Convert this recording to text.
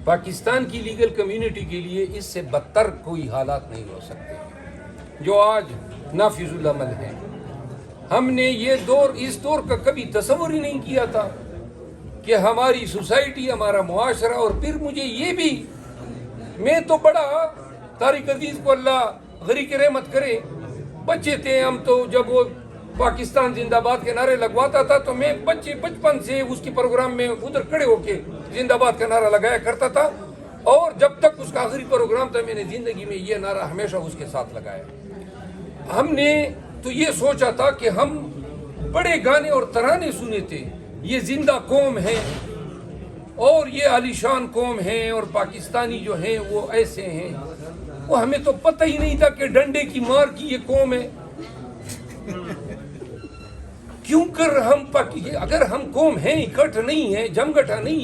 پاکستان کی legal community کے لیے اس سے بدتر کوئی حالات نہیں ہو سکتے جو آج نافذ العمل ہیں. ہم نے اس دور کا کبھی تصور ہی نہیں کیا تھا کہ ہماری سوسائٹی، ہمارا معاشرہ، اور پھر مجھے یہ بھی، میں تو بڑا طارق عزیز کو اللہ غریق رحمت کرے، بچے تھے ہم تو جب وہ پاکستان زندہ باد کے نعرے لگواتا تھا تو میں بچپن سے اس کے پروگرام میں ادھر کھڑے ہو کے زندہ باد کا نعرہ لگایا کرتا تھا، اور جب تک اس کا آخری پروگرام تھا میں نے زندگی میں یہ نعرہ ہمیشہ اس کے ساتھ لگایا. ہم نے تو یہ سوچا تھا کہ ہم بڑے گانے اور ترانے سنے تھے، یہ زندہ قوم ہے اور یہ عالی شان قوم ہے اور پاکستانی جو ہیں وہ ایسے ہیں. وہ ہمیں تو پتہ ہی نہیں تھا کہ ڈنڈے کی مار کی یہ قوم ہے. کیوں کر ہم اگر ہم قوم ہیں، اکٹھ نہیں ہے، جمگٹھا نہیں